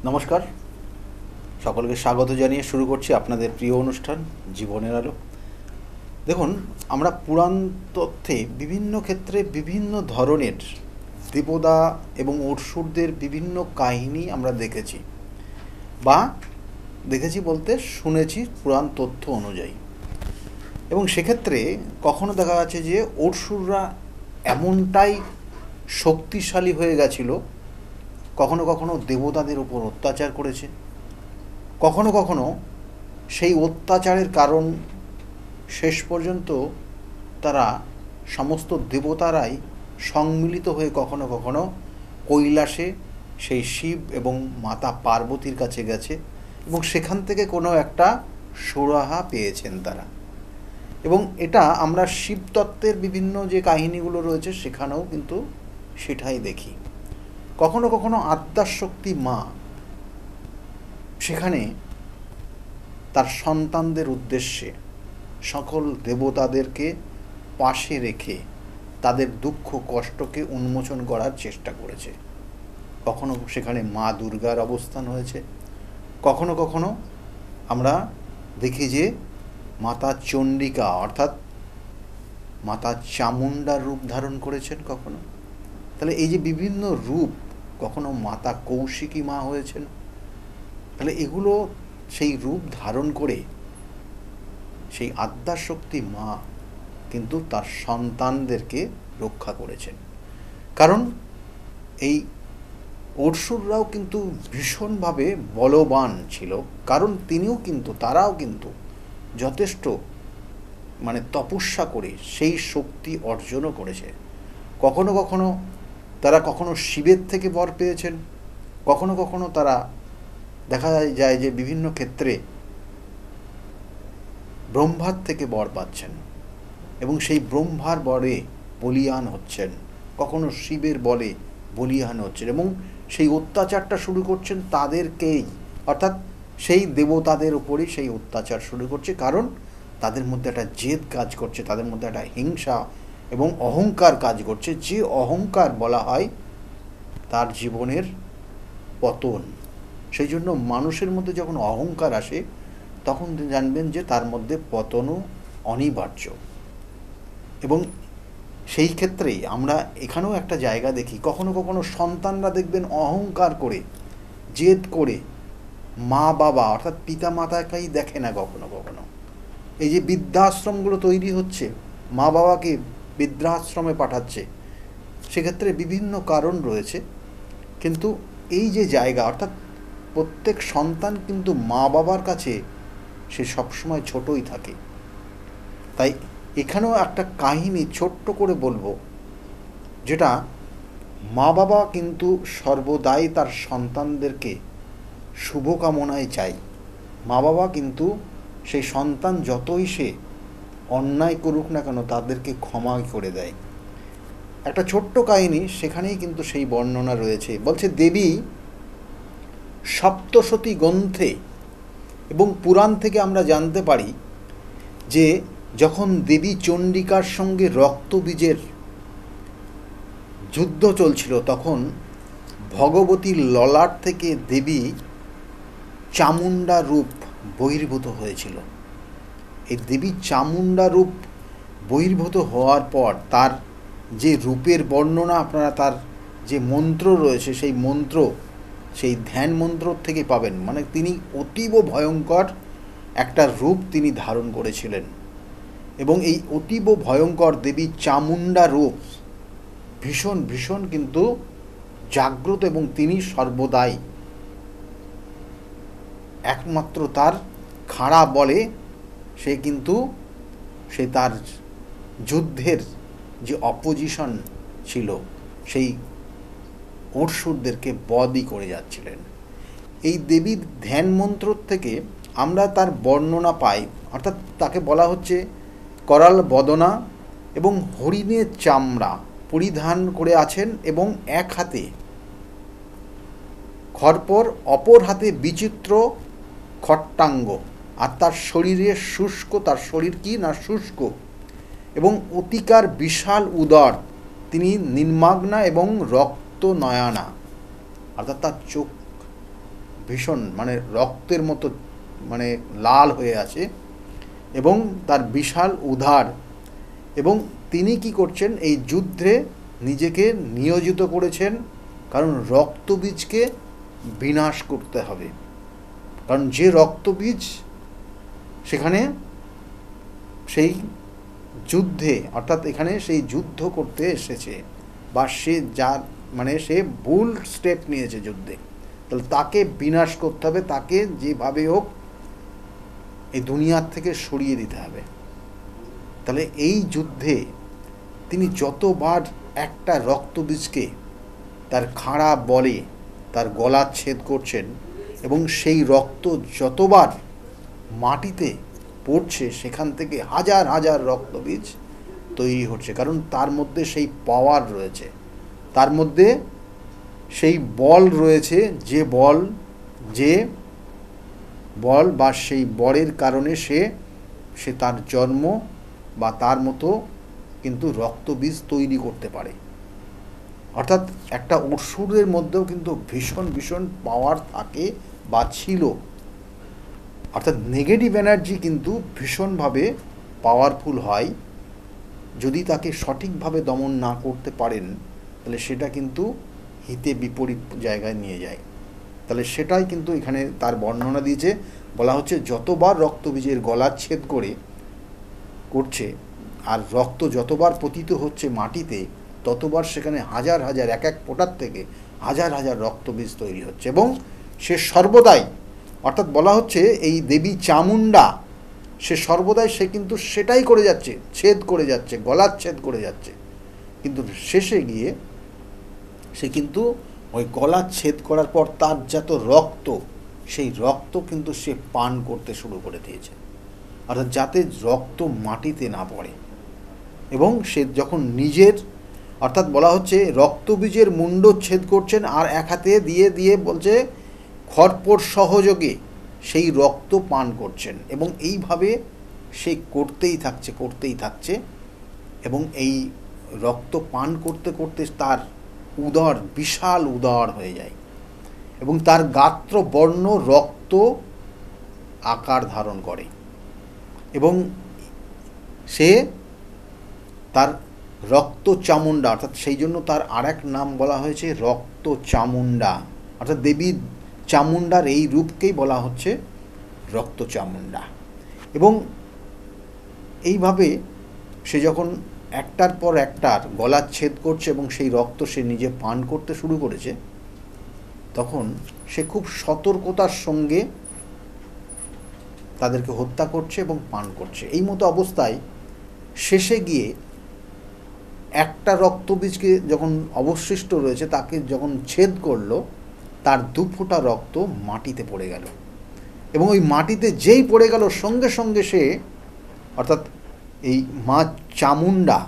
নমস্কার, সকলকে স্বাগত জানিয়ে শুরু করছি আপনাদের প্রিয় অনুষ্ঠান জীবনের আলো। দেখুন, আমরা পুরাণ তথ্যে বিভিন্ন ক্ষেত্রে বিভিন্ন ধরনের দেবতা এবং অসুরদের বিভিন্ন কাহিনী আমরা দেখেছি বা বলতে শুনেছি পুরাণ তথ্য অনুযায়ী। এবং সেক্ষেত্রে কখনো দেখা যাচ্ছে যে অসুররা এমনটাই শক্তিশালী হয়ে গেছিল, কখনো কখনো দেবতাদের উপর অত্যাচার করেছে, কখনো কখনো সেই অত্যাচারের কারণ শেষ পর্যন্ত তারা সমস্ত দেবতারাই সম্মিলিত হয়ে কখনো কখনো কৈলাসে সেই শিব এবং মাতা পার্বতীর কাছে গেছে এবং সেখান থেকে কোনো একটা সুরাহা পেয়েছেন তারা। এবং এটা আমরা শিবতত্ত্বের বিভিন্ন যে কাহিনীগুলো রয়েছে সেখানেও কিন্তু সেটাই দেখি। কখনো কখনো আদ্যাশক্তি মা সেখানে তার সন্তানদের উদ্দেশ্যে সকল দেবতাদেরকে পাশে রেখে তাদের দুঃখ কষ্টকে উন্মোচন করার চেষ্টা করেছে। কখনো সেখানে মা দুর্গার অবস্থান হয়েছে, কখনো কখনো আমরা দেখি যে মাতা চণ্ডিকা অর্থাৎ মাতা চামুণ্ডার রূপ ধারণ করেছেন কখনো। তাহলে এই যে বিভিন্ন রূপ, কখনো মাতা কৌশিকী মা হয়েছেন, তাহলে এগুলো সেই রূপ ধারণ করে সেই আদ্যাশক্তি মা কিন্তু তার সন্তানদেরকে রক্ষা করেছেন। কারণ এই অসুররাও কিন্তু ভীষণভাবে বলবান ছিল, কারণ তারাও কিন্তু যথেষ্ট তপস্যা করে সেই শক্তি অর্জনও করেছে। কখনো কখনো তারা কখনো শিবের থেকে বর পেয়েছেন, কখনো কখনো তারা দেখা যায় যে বিভিন্ন ক্ষেত্রে ব্রহ্মার থেকে বর পাচ্ছেন এবং সেই ব্রহ্মার বরে বলীয়ান হচ্ছেন, কখনো শিবের বলে বলীয়ান হচ্ছেন এবং সেই অত্যাচারটা শুরু করছেন তাদেরকেই, অর্থাৎ সেই দেবতাদের উপরই সেই অত্যাচার শুরু করছে। কারণ তাদের মধ্যে একটা জেদ কাজ করছে, তাদের মধ্যে একটা হিংসা এবং অহংকার কাজ করছে, যে অহংকার বলা হয় তার জীবনের পতন। সেই জন্য মানুষের মধ্যে যখন অহংকার আসে তখন জানবেন যে তার মধ্যে পতনও অনিবার্য। এবং সেই ক্ষেত্রেই আমরা এখানেও একটা জায়গা দেখি, কখনো কখনো সন্তানরা দেখবেন অহংকার করে জেদ করে মা বাবা অর্থাৎ পিতা মাতাকেই দেখে না। কখনো কখনো এই যে বৃদ্ধাশ্রমগুলো তৈরি হচ্ছে, মা বাবাকে বৃদ্ধাশ্রমে পাঠাচ্ছে, সেক্ষেত্রে বিভিন্ন কারণ রয়েছে। কিন্তু এই যে জায়গা অর্থাৎ প্রত্যেক সন্তান কিন্তু মা বাবার কাছে সে সবসময় ছোটই থাকে। তাই এখানেও একটা কাহিনী ছোট্ট করে বলবো, যেটা মা বাবা কিন্তু সর্বদাই তার সন্তানদেরকে শুভকামনায় চায়। মা বাবা কিন্তু সেই সন্তান যতই সে অন্যায় করুক না কেন তাদেরকে ক্ষমা করে দেয়। একটা ছোট্ট কাহিনী, সেখানেই কিন্তু সেই বর্ণনা রয়েছে। বলছে দেবী সপ্তশতী গ্রন্থে এবং পুরাণ থেকে আমরা জানতে পারি যে যখন দেবী চণ্ডিকার সঙ্গে রক্তবীজের যুদ্ধ চলছিল তখন ভগবতীর ললাট থেকে দেবী চামুণ্ডা রূপ বহির্ভূত হয়েছিল। এই দেবী চামুণ্ডা রূপ বহির্ভূত হওয়ার পর তার যে রূপের বর্ণনা আপনারা তার যে মন্ত্র রয়েছে সেই মন্ত্র, সেই ধ্যান মন্ত্র থেকে পাবেন। তিনি অতীব ভয়ঙ্কর একটা রূপ তিনি ধারণ করেছিলেন এবং এই অতীব ভয়ঙ্কর দেবী চামুণ্ডা রূপ ভীষণ ভীষণ কিন্তু জাগ্রত এবং তিনি সর্বদাই একমাত্র তার খাড়া বলে সে তার যুদ্ধের যে অপোজিশন ছিল সেই অসুরদেরকে বধই করে যাচ্ছিলেন। এই দেবীর ধ্যান মন্ত্র থেকে আমরা তার বর্ণনা পাই, অর্থাৎ তাকে বলা হচ্ছে করাল বদনা এবং হরিণের চামড়া পরিধান করে আছেন এবং এক হাতে খড়পর, অপর হাতে বিচিত্র খট্টাঙ্গ, আর তার শরীরে শুষ্ক, তার শরীর কি না শুষ্ক এবং অতিকার বিশাল উদর, তিনি নির্মাগ্না এবং রক্ত নয়না, অর্থাৎ তার চোখ ভীষণ মানে রক্তের মতো মানে লাল হয়ে আছে এবং তার বিশাল উধার, এবং তিনি কি করছেন এই যুদ্ধে নিজেকে নিয়োজিত করেছেন, কারণ রক্তবীজকে বিনাশ করতে হবে। কারণ যে রক্তবীজ সেখানে সেই যুদ্ধে অর্থাৎ এখানে সেই যুদ্ধ করতে এসেছে বা সে যার মানে সে ভুল স্টেপ নিয়েছে যুদ্ধে, তাহলে তাকে বিনাশ করতে হবে, তাকে যেভাবে হোক এই দুনিয়ার থেকে সরিয়ে দিতে হবে। তাহলে এই যুদ্ধে তিনি যতবার একটা রক্তবীজকে তার খাড়া বলে তার গলা ছেদ করছেন এবং সেই রক্ত যতবার মাটিতে পড়ছে সেখান থেকে হাজার হাজার রক্তবীজ তৈরি হচ্ছে, কারণ তার মধ্যে সেই পাওয়ার রয়েছে, তার মধ্যে সেই বল রয়েছে, যে বল বা সেই বলের কারণে সে তার জন্ম বা তার মতো কিন্তু রক্তবীজ তৈরি করতে পারে। অর্থাৎ একটা অসুরের মধ্যেও কিন্তু ভীষণ ভীষণ পাওয়ার থাকে বা ছিল। অর্থাৎ নেগেটিভ এনার্জি কিন্তু ভীষণভাবে পাওয়ারফুল হয়, যদি তাকে সঠিকভাবে দমন না করতে পারেন তাহলে সেটা কিন্তু হিতে বিপরীত জায়গায় নিয়ে যায়। তাহলে সেটাই কিন্তু এখানে তার বর্ণনা দিয়েছে, বলা হচ্ছে যতবার রক্তবীজের গলা ছেদ করছে আর রক্ত যতবার পতিত হচ্ছে মাটিতে, ততবার সেখানে হাজার হাজার এক এক ফোঁটার থেকে হাজার হাজার রক্তবীজ তৈরি হচ্ছে। এবং সে সর্বদাই অর্থাৎ বলা হচ্ছে এই দেবী চামুণ্ডা সে সর্বদাই সে কিন্তু সেটাই করে যাচ্ছে, ছেদ করে যাচ্ছে, গলার ছেদ করে যাচ্ছে, কিন্তু শেষে গিয়ে সে কিন্তু ওই গলা ছেদ করার পর তার যত রক্ত সেই রক্ত কিন্তু সে পান করতে শুরু করে দিয়েছে, অর্থাৎ যাতে রক্ত মাটিতে না পড়ে। এবং সে যখন নিজের অর্থাৎ বলা হচ্ছে রক্তবীজের মুণ্ড ছেদ করছেন আর এক হাতে দিয়ে দিয়ে বলছে খরপোর সহযোগে সেই রক্ত পান করছেন, এবং এইভাবে সে করতেই থাকছে এবং এই রক্ত পান করতে করতে তার উদর বিশাল উদর হয়ে যায় এবং তার গাত্র বর্ণ রক্ত আকার ধারণ করে এবং সে তার রক্ত চামুণ্ডা, অর্থাৎ সেই জন্য তার আর এক নাম বলা হয়েছে রক্ত চামুণ্ডা, অর্থাৎ দেবী চামুণ্ডার এই রূপকেই বলা হচ্ছে রক্ত চামুণ্ডা। এবং এইভাবে সে যখন একটার পর একটার গলা ছেদ করছে এবং সেই রক্ত সে নিজে পান করতে শুরু করেছে, তখন সে খুব সতর্কতার সঙ্গে তাদেরকে হত্যা করছে এবং পান করছে। এই মতো অবস্থায় শেষে গিয়ে একটা রক্তবীজকে যখন অবশিষ্ট রয়েছে তাকে যখন ছেদ করলো, তার 2 ফোঁটা রক্ত মাটিতে পড়ে গেল এবং ওই মাটিতে যেই পড়ে গেল সঙ্গে সঙ্গে সে অর্থাৎ এই মা চামুণ্ডা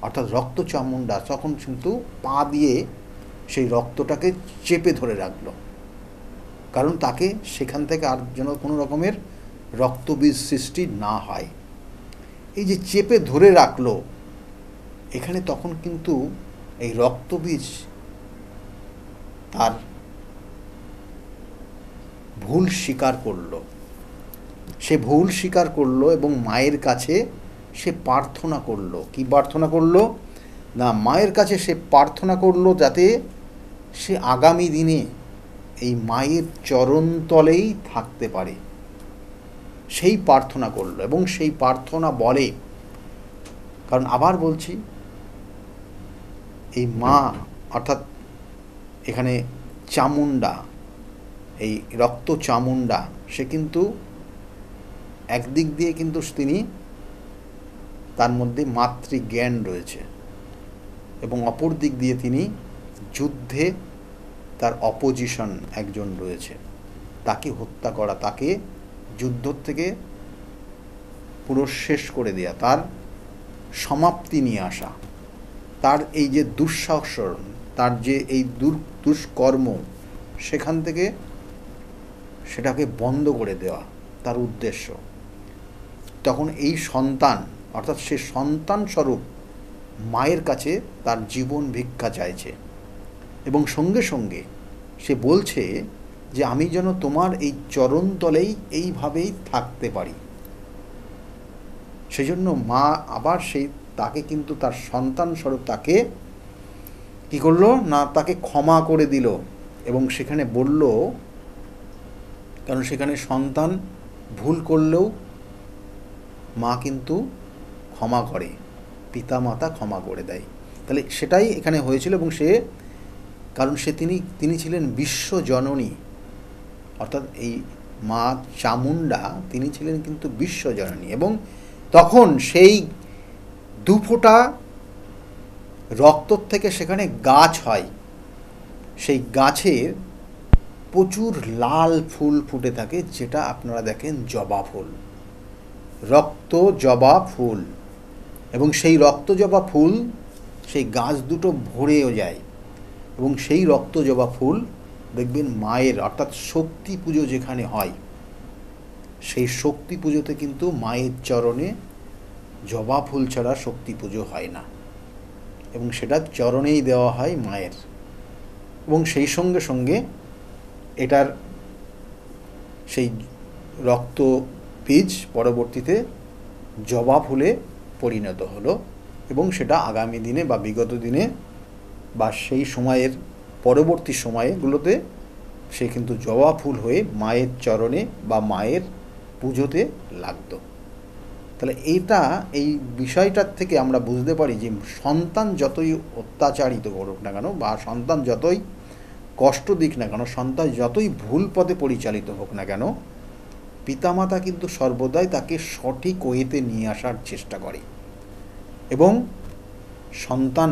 অর্থাৎ রক্ত চামুণ্ডা তখন কিন্তু পা দিয়ে সেই রক্তটাকে চেপে ধরে রাখলো, কারণ তাকে সেখান থেকে আর যেন কোনো রকমের রক্তবীজ সৃষ্টি না হয়। এই যে চেপে ধরে রাখলো, এখানে তখন কিন্তু এই রক্তবীজ তার ভুল স্বীকার করলো, সে ভুল স্বীকার করলো এবং মায়ের কাছে সে প্রার্থনা করলো। কি প্রার্থনা করলো না, মায়ের কাছে সে প্রার্থনা করলো যাতে সে আগামী দিনে এই মায়ের চরণতলেই থাকতে পারে, সেই প্রার্থনা করলো। এবং সেই প্রার্থনা বলে, কারণ আবার বলছি এই মা অর্থাৎ এখানে চামুণ্ডা এই রক্ত চামুণ্ডা সে কিন্তু একদিক দিয়ে কিন্তু তিনি তার মধ্যে মাতৃজ্ঞান রয়েছে এবং অপর দিক দিয়ে তিনি যুদ্ধে তার অপোজিশন একজন রয়েছে, তাকে হত্যা করা, তাকে যুদ্ধ থেকে পুরো শেষ করে দেয়া, তার সমাপ্তি নিয়ে আসা, তার এই যে দুঃসাহসরণ, তার যে এই দুষ্কর্ম সেখান থেকে সেটাকে বন্ধ করে দেওয়া তার উদ্দেশ্য। তখন এই সন্তান অর্থাৎ সে সন্তান স্বরূপ মায়ের কাছে তার জীবন ভিক্ষা চাইছে এবং সঙ্গে সঙ্গে সে বলছে যে আমি যেন তোমার এই চরণ তলেই এইভাবেই থাকতে পারি। সেই জন্য মা আবার তাকে কিন্তু তার সন্তান স্বরূপ তাকে কি করলো না, তাকে ক্ষমা করে দিল। এবং সেখানে বলল, কারণ সেখানে সন্তান ভুল করলেও মা কিন্তু ক্ষমা করে, পিতা মাতা ক্ষমা করে দেয়। তাহলে সেটাই এখানে হয়েছিল। এবং কারণ তিনি ছিলেন বিশ্বজননী, অর্থাৎ এই মা চামুণ্ডা তিনি ছিলেন কিন্তু বিশ্বজননী। এবং তখন সেই দুফোঁটা রক্তর থেকে সেখানে গাছ হয়, সেই গাছের প্রচুর লাল ফুল ফুটে থাকে, যেটা আপনারা দেখেন জবা ফুল, রক্ত জবা ফুল। এবং সেই রক্ত জবা ফুল সেই গাছ দুটো ভরেও যায়। এবং সেই রক্ত জবা ফুল দেখবেন মায়ের, অর্থাৎ শক্তি পুজো যেখানে হয়, সেই শক্তি পুজোতে কিন্তু মায়ের চরণে জবা ফুল ছাড়া শক্তি পুজো হয় না, এবং সেটা চরণেই দেওয়া হয় মায়ের। এবং সেই সঙ্গে সঙ্গে এটার সেই রক্ত বীজ পরবর্তীতে জবা ফুলে পরিণত হলো। এবং সেটা আগামী দিনে বা বিগত দিনে বা সেই সময়ের পরবর্তী সময়গুলোতে সে কিন্তু জবা ফুল হয়ে মায়ের চরণে বা মায়ের পুজোতে লাগতো। তাহলে এই বিষয়টার থেকে আমরা বুঝতে পারি যে সন্তান যতই অত্যাচারিত করুক না কেন, বা সন্তান যতই কষ্ট দিক না কেন, সন্তান যতই ভুল পথে পরিচালিত হোক না কেন, পিতামাতা কিন্তু সর্বদাই তাকে সঠিক ওয়েতে নিয়ে আসার চেষ্টা করে। এবং সন্তান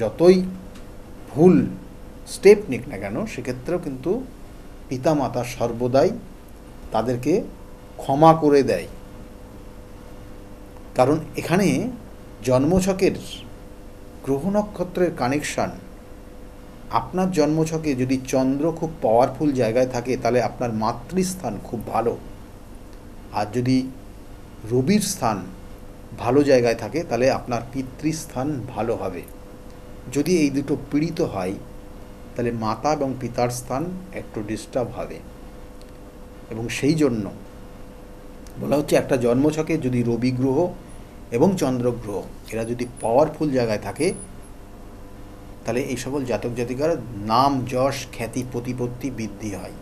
যতই ভুল স্টেপ নিক না কেন, সেক্ষেত্রেও কিন্তু পিতামাতা সর্বদাই তাদেরকে ক্ষমা করে দেয়। কারণ এখানে জন্মছকের গ্রহ নক্ষত্রের কানেকশান, আপনার জন্মছকে যদি চন্দ্র খুব পাওয়ারফুল জায়গায় থাকে তাহলে আপনার মাতৃস্থান খুব ভালো, আর যদি রবির স্থান ভালো জায়গায় থাকে তাহলে আপনার পিতৃস্থান ভালো হবে। যদি এই দুটো পীড়িত হয় তাহলে মাতা এবং পিতার স্থান একটু ডিস্টার্ব হবে। এবং সেই জন্য বলা হচ্ছে একটা জন্মছকে যদি রবি গ্রহ এবং চন্দ্র গ্রহ এরা যদি পাওয়ারফুল জায়গায় থাকে তাহলে এই সকল জাতক জাতিকার নাম, যশ, খ্যাতি, প্রতিপত্তি বৃদ্ধি হয়।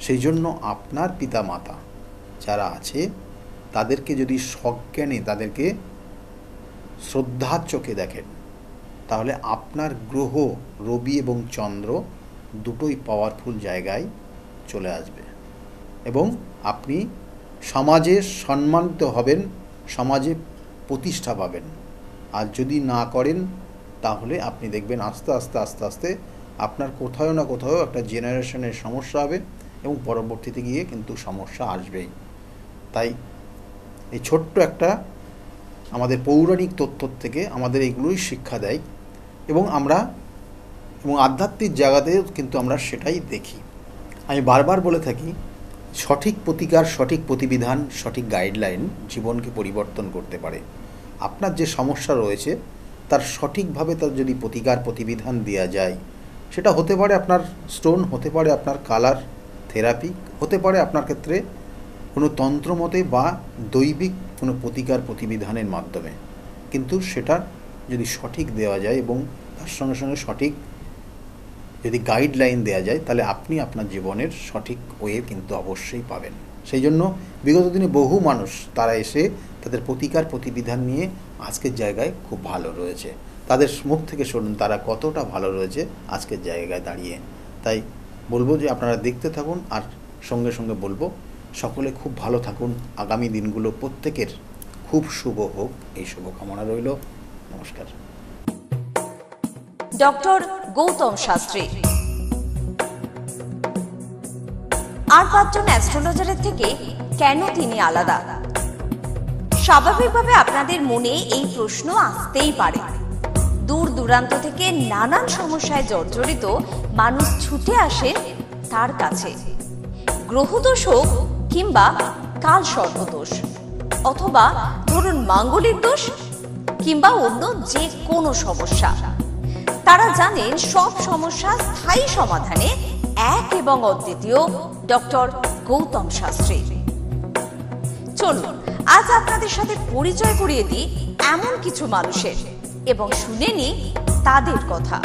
সেই জন্য আপনার পিতা মাতা যারা আছে তাদেরকে যদি সজ্ঞানে তাদেরকে শ্রদ্ধার চোখে দেখেন, তাহলে আপনার গ্রহ রবি এবং চন্দ্র দুটোই পাওয়ারফুল জায়গায় চলে আসবে এবং আপনি সমাজে সম্মানিত হবেন, সমাজে প্রতিষ্ঠা পাবেন। আর যদি না করেন তাহলে আপনি দেখবেন আস্তে আস্তে আস্তে আস্তে আপনার কোথাও না কোথাও একটা জেনারেশনের সমস্যা হবে এবং পরবর্তীতে গিয়ে কিন্তু সমস্যা আসবেই। তাই এই ছোট্ট একটা আমাদের পৌরাণিক তথ্য থেকে আমাদের এগুলোই শিক্ষা দেয় এবং আধ্যাত্মিক জায়গাতেও কিন্তু আমরা সেটাই দেখি। আমি বারবার বলে থাকি, সঠিক প্রতিকার, সঠিক প্রতিবিধান, সঠিক গাইডলাইন জীবনকে পরিবর্তন করতে পারে। আপনার যে সমস্যা রয়েছে তার সঠিকভাবে তার যদি প্রতিকার প্রতিবিধান দেওয়া যায়, সেটা হতে পারে আপনার স্টোন, হতে পারে আপনার কালার থেরাপি, হতে পারে আপনার ক্ষেত্রে কোনো তন্ত্রমতে বা দৈবিক কোনো প্রতিকার প্রতিবিধানের মাধ্যমে, কিন্তু সেটা যদি সঠিক দেওয়া যায় এবং তার সঙ্গে সঙ্গে সঠিক যদি গাইডলাইন দেওয়া যায় তাহলে আপনি আপনার জীবনের সঠিক ওয়ে কিন্তু অবশ্যই পাবেন। সেই জন্য বিগত দিনে বহু মানুষ তারা এসে তাদের প্রতিকার প্রতিবিধান নিয়ে আজকের জায়গায় খুব ভালো রয়েছে। তাদের মুখ থেকে শুনুন তারা কতটা ভালো রয়েছে আজকের জায়গায় দাঁড়িয়ে। তাই বলবো যে আপনারা দেখতে থাকুন, আর সঙ্গে সঙ্গে বলবো সকলে খুব ভালো থাকুন। আগামী দিনগুলো প্রত্যেকের খুব শুভ হোক, এই শুভকামনা রইল। নমস্কার। ডক্টর গৌতম শাস্ত্রী আর 5 জন অ্যাস্ট্রোলজারের থেকে কেন তিনি আলাদা? স্বাভাবিকভাবে আপনাদের মনে এই প্রশ্ন আসতেই পারে। দূর দূরান্ত থেকে নানান সমস্যায় জর্জরিত মানুষ ছুটে আসে তার কাছে। গ্রহদোষ হোক কিংবা কাল সর্পদোষ, অথবা ধরুন মাঙ্গলিক দোষ কিংবা অন্য যে কোনো সমস্যা, তারা জানেন সব সমস্যা স্থায়ী সমাধানে একেবারে এবং অদ্বিতীয় ডক্টর গৌতম শাস্ত্রী। চলুন আজ আপনাদের সাথে পরিচয় করিয়ে দিই এমন কিছু মানুষের এবং শুনে নিই তাদের কথা।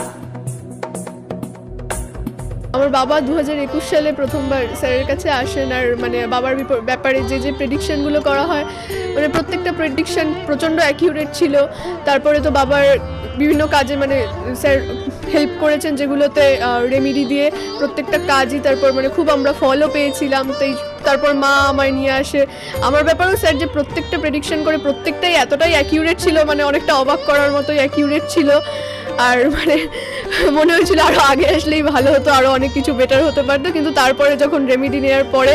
আমার বাবা 2021 সালে প্রথমবার স্যারের কাছে আসেন, আর মানে বাবার ব্যাপারে যে প্রেডিকশনগুলো করা হয়, মানে প্রত্যেকটা প্রেডিকশন প্রচণ্ড অ্যাকিউরেট ছিল। তারপরে তো বাবার বিভিন্ন কাজে মানে স্যার হেল্প করেছেন, যেগুলোতে রেমিডি দিয়ে প্রত্যেকটা কাজই তারপর মানে খুব আমরা ফলও পেয়েছিলাম। তারপর মা আমায় নিয়ে আসে। আমার ব্যাপারেও স্যার যে প্রত্যেকটা প্রেডিকশন করে প্রত্যেকটাই এতটাই অ্যাকিউরেট ছিল, মানে অনেকটা অবাক করার মতোই অ্যাকিউরেট ছিল। আর মানে মনে হয়েছিল আরও আগে আসলেই ভালো হতো, আরও অনেক কিছু বেটার হতে পারতো। কিন্তু তারপরে যখন রেমিডি নেওয়ার পরে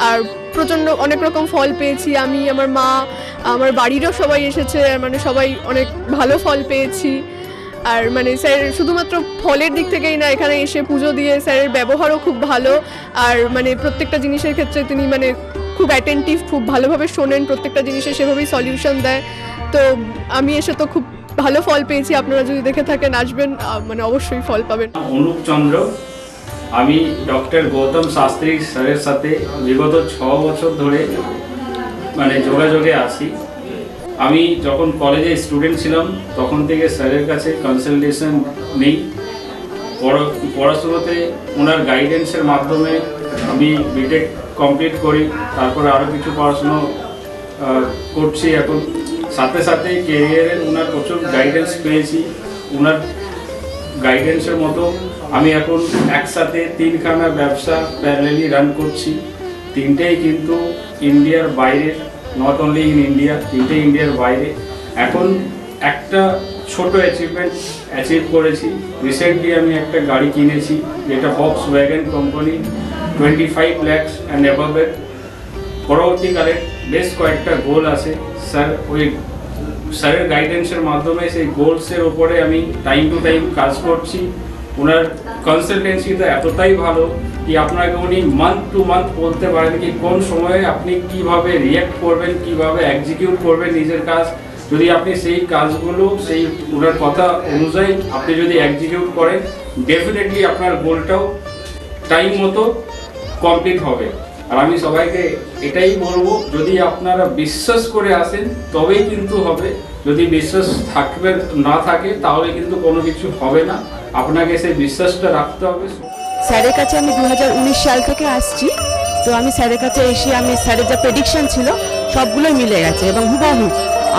আর প্রচণ্ড অনেক রকম ফল পেয়েছি আমি, আমার মা, আমার বাড়িরও সবাই এসেছে, মানে সবাই অনেক ভালো ফল পেয়েছি। আর মানে স্যার শুধুমাত্র ফলের দিক থেকেই না, এখানে এসে পুজো দিয়ে স্যারের ব্যবহারও খুব ভালো। আর মানে প্রত্যেকটা জিনিসের ক্ষেত্রে তিনি মানে খুব অ্যাটেন্টিভ, খুব ভালোভাবে শোনেন, প্রত্যেকটা জিনিসের সেভাবেই সলিউশন দেয়। তো আমি এসে তো খুব ভালো ফল পেয়েছি। আপনারা যদি দেখে থাকেন, আসবেন, মানে অবশ্যই ফল পাবেন। অনুপ চন্দ্র, আমি ডক্টর গৌতম শাস্ত্রী স্যারের সাথে বিগত 6 বছর ধরে মানে যোগাযোগে আছি। আমি যখন কলেজে স্টুডেন্ট ছিলাম তখন থেকে স্যারের কাছে কনসালটেশন নেই। পড়াশোনাতে ওনার গাইডেন্সের মাধ্যমে আমি বিটেক কমপ্লিট করি, তারপরে আরও কিছু পড়াশুনো করছি এখন। সাথে সাথে ক্যারিয়ারের ওনার প্রচুর গাইডেন্স পেয়েছি। ওনার গাইডেন্সের মতো আমি এখন একসাথে 3খানা ব্যবসা প্যারালালি রান করছি। 3টেই কিন্তু ইন্ডিয়ার বাইরে, নট অনলি ইন ইন্ডিয়া, 3টেই ইন্ডিয়ার বাইরে। এখন একটা ছোট অ্যাচিভ করেছি। রিসেন্টলি আমি একটা গাড়ি কিনেছি, যেটা Volkswagen কোম্পানি, 25 lakhs অ্যান্ড অ্যাবাভের। পরবর্তীকালে বেশ কয়েকটা গোল আছে। স্যারের গাইডেন্সের মাধ্যমে সেই গোলসের উপরে আমি টাইম টু টাইম কাজ করছি। ওনার কনসালটেন্সিটা এতটাই ভালো কি আপনাকে উনি মান্থ টু মান্থ বলতে পারেন কি কোন সময়ে আপনি কিভাবে রিঅ্যাক্ট করবেন, কিভাবে এক্সিকিউট করবেন নিজের কাজ। যদি আপনি সেই কাজগুলো সেই ওনার কথা অনুযায়ী আপনি যদি এক্সিকিউট করেন, ডেফিনেটলি আপনার গোলটাও টাইম মতো কমপ্লিট হবে। আর আমি সবাইকে এটাই বলবো, যদি আপনারা বিশ্বাস করে আসেন তবেই কিন্তু হবে। যদি বিশ্বাস না থাকে তাহলে কিন্তু কোনো কিছু হবে না। আপনাকে সেই বিশ্বাসটা রাখতে হবে। স্যারের কাছে আমি 2019 সাল থেকে আসছি। তো আমি স্যারের কাছে এসে আমি স্যারের যা প্রেডিকশন ছিল সবগুলোই মিলে গেছে এবং হুবহু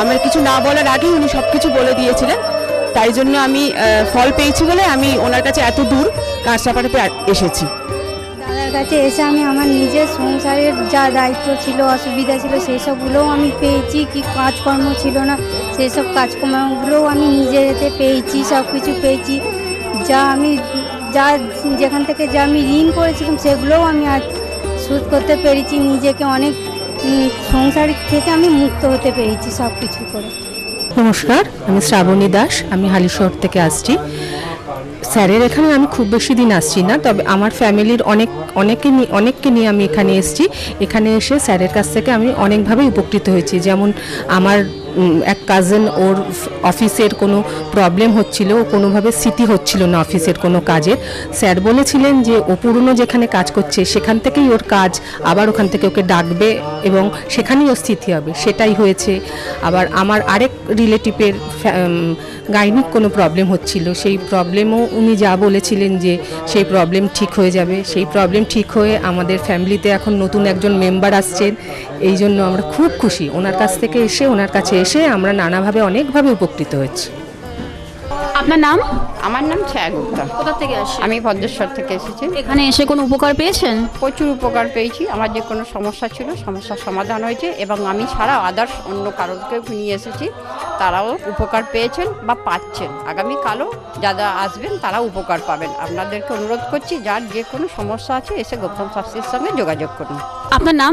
আমার কিছু না বলার আগেই উনি সব কিছু বলে দিয়েছিলেন। তাই জন্য আমি ফল পেয়েছি বলে আমি ওনার কাছে এত দূর কাঁচরাপাড়াতে এসেছি। দাদার কাছে এসে আমি আমার নিজের সংসারের যা দায়িত্ব ছিল, অসুবিধা ছিল, সেই সবগুলোও আমি পেয়েছি। কি কাজকর্ম ছিল না, সেই সব কাজকর্মগুলোও আমি নিজের এতে পেয়েছি, সব কিছু পেয়েছি। যেখান থেকে যা আমি ঋণ করেছিলাম সেগুলোও আমি আজ শোধ করতে পেরেছি। নিজেকে অনেক সংসার থেকে আমি মুক্ত হতে পেরেছি সব কিছু করে। নমস্কার, আমি শ্রাবণী দাস, আমি হালিশহর থেকে আসছি। স্যারের এখানে আমি খুব বেশি দিন আসছি না, তবে আমার ফ্যামিলির অনেককে নিয়ে আমি এখানে এসেছি। এখানে এসে স্যারের কাছ থেকে আমি অনেকভাবে উপকৃত হয়েছি। যেমন আমার এক কাজিন, ওর অফিসের কোনো প্রবলেম হচ্ছিল, ও কোনোভাবে স্থিতি হচ্ছিল না অফিসের কোনো কাজের। স্যার বলেছিলেন যে ও পুরনো যেখানে কাজ করছে সেখান থেকেই ওর কাজ, আবার ওখান থেকে ওকে ডাকবে এবং সেখানেই ওর স্থিতি হবে। সেটাই হয়েছে। আবার আমার আরেক রিলেটিভের গাইনিক কোনো প্রবলেম হচ্ছিল, সেই প্রবলেমও উনি যা বলেছিলেন যে সেই প্রবলেম ঠিক হয়ে যাবে, সেই প্রবলেম ঠিক হয়ে আমাদের ফ্যামিলিতে এখন নতুন একজন মেম্বার আসছেন। এই জন্য আমরা খুব খুশি। ওনার কাছে এসে আমরা নানাভাবে অনেকভাবে উপকৃত হয়েছি। আপনার নাম? আমার নাম ছায়া গুপ্তা। কোথা থেকে আসছেন? আমি ভদ্রেশ্বর থেকে এসেছি। এখানে এসে কোনো উপকার পেয়েছেন? প্রচুর উপকার পেয়েছি। আমার যে কোনো সমস্যা ছিল, সমস্যার সমাধান হয়েছে এবং আমি ছাড়া আদার্স অন্য কারোকে নিয়ে এসেছি, তারাও উপকার পেয়েছেন বা পাচ্ছেন। আগামীকালও যারা আসবেন তারা উপকার পাবেন। আপনাদেরকে অনুরোধ করছি, যার যে কোনো সমস্যা আছে এসে গৌতম শাস্ত্রীর সঙ্গে যোগাযোগ করুন। আপনার নাম?